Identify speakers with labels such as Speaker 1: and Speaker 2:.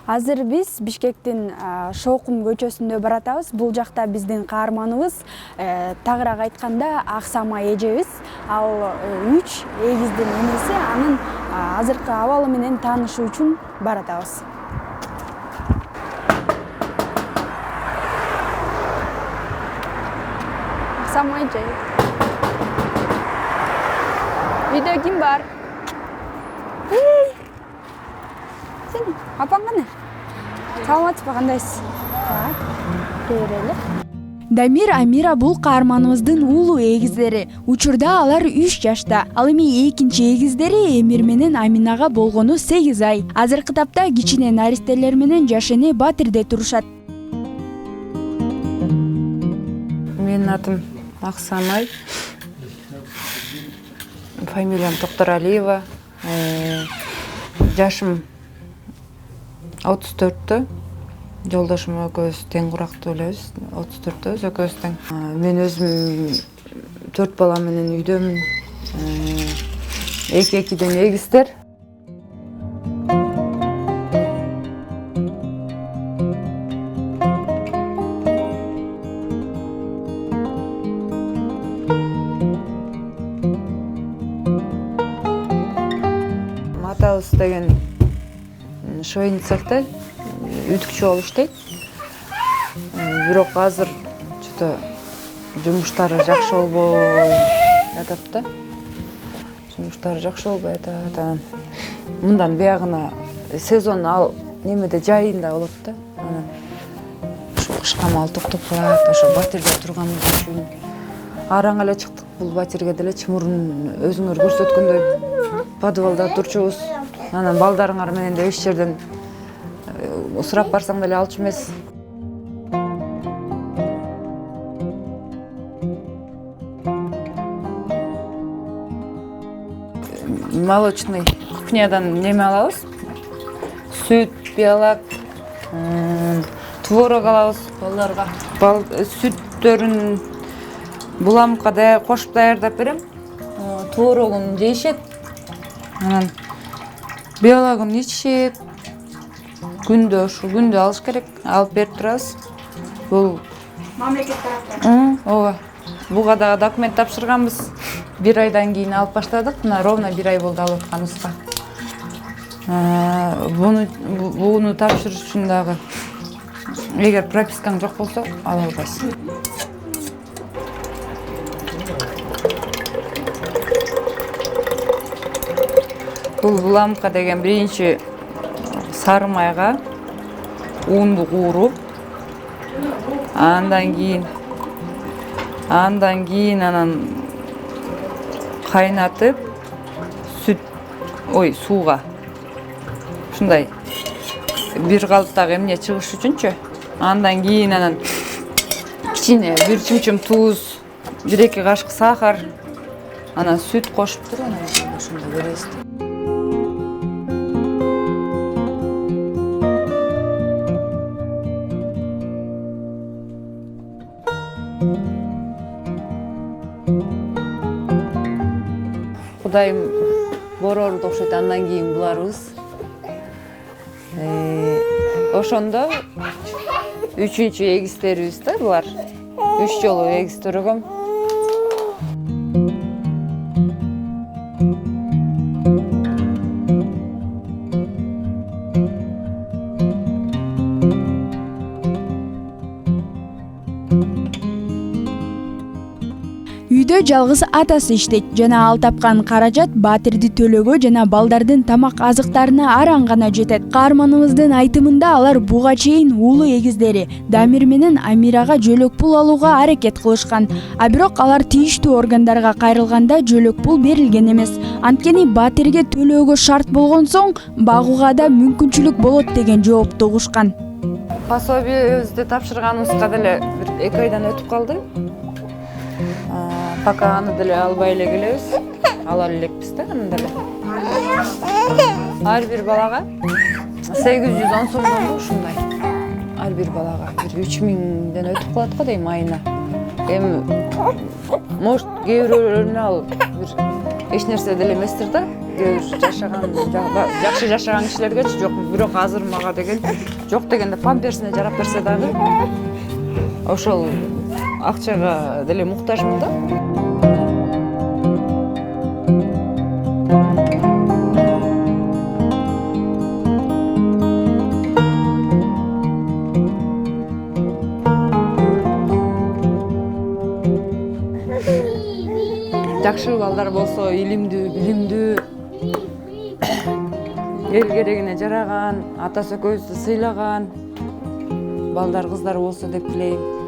Speaker 1: Азыр биз Бишкектин Шоокум көчөсүндө баратабыз. Бул жакта биздин каарманыбыз, тагыраак айтканда Аксама эжебиз. Ал 3 эгиздин энеси, анын азыркы абалы менен таанышуу үчүн баратабыз. Аксама эже. Үйдө ким бар? Сен апаң кана? Саламатсызбы, кандайсыз? Так, келели. Дамир, Амира бул каарманыбыздын уулу эгиздери. Учурда алар 3 жашта. Ал эми экинчи эгиздери Эмир менен Аминага болгону 8 ай. Азыркы тапта кичине наристелер менен жаш эне Батирде турушат.
Speaker 2: Менин атым Аксамай. Фамилиям Токторалиева. Жашым 34-тө. Жолдошум экөөбүз тең курактуу элебиз. 34-төбүз экөөбүз тең. Мен өзүм 4 бала менен үйдөмүн. Эки-экиден эгиздер. Атабыз деген швейный цехте үтүкчү болуп иштейт. Бирок азыр чөтө жумуштары жакшы болбой атат да. Жумуштары жакшы болбой атат. Мындан биягына сезон ал немеде жайында болот да. Анан ошо кышка маал токтоп калат, ошо Батирде турганыбыз үчүн араң эле чыктык. Бул Батирге делечи мурун өзүңөр көрсөткөндөй подвалда турчубуз. Анан балдарыңар менен де эч жерден сурап барсаң деле алчу эмес. Молочный кухнядан неме алабыз. Сүт, биялак, творог алабыз балдарга. Сүттөрүн буламыкка кошуп даярдап берем. Творогун жейишет. Анан биалагын ичишет. Күндө алыш керек. Алып берип турабыз. Бул
Speaker 1: Мамлекет тараптан.
Speaker 2: Ооба. Буга да документ тапшырганбыз. 1 айдан кийин алып баштадык. Мына ровно 1 ай болду алып атканыбызга. Буну тапшырыш үчүн дагы эгер пропискаң жок болсо ала албайсың. Бул буламка деген биринчи сары майга унду кууруп, андан кийин анан кайнатып сууга ушундай бир калыптагы эмне чыгыш үчүнчү. Андан кийин анан кичине 1 чымчым туз, 1-2 кашык сахар, анан сүт кошуп туруп анан ошондой беребиз. Кудайым борорду окшойт, андан кийин буларыбыз. Ошондо 3-чү эгиздерибиз да булар. 3 жолу эгиз төрөгөм.
Speaker 1: Үйдө жалгыз атасы иштейт жана ал тапкан каражат Батирди төлөөгө жана балдардын тамак азыктарына араң гана жетет. Каарманыбыздын айтымында алар буга чейин уулу эгиздери Дамир менен Амирага жөлөк пул алууга аракет кылышкан. А бирок алар тийиштүү органдарга кайрылганда жөлөк пул берилген эмес. Анткени Батирге төлөөгө шарт болгон соң багууга да мүмкүнчүлүк болот деген жоопту угушкан.
Speaker 2: Пособиебизди тапшырганыбызга деле 1-2 айдан өтүп калды. Пока аны деле албай эле келебиз. Ала элекпиз да аны деле. Ар бир балага 810 сомдон ушундай. Ар бир балага 3000ден өтүп калат го дейм айына. Эми может кээ бирөөлөрүнө ал бир эч нерсе деле эместир да. Кээ бир жашаган жакшы жашаган кишилергечи жок, бирок азыр мага деген жок дегенде памперсине жарап берсе дагы ошол акчага деле муктажмын да. Жакшы балдар болсо илимдүү, билимдүү, эл керегине жараган, ата сөкөйүздү сыйлаган балдар, кыздар болсо деп тилейм.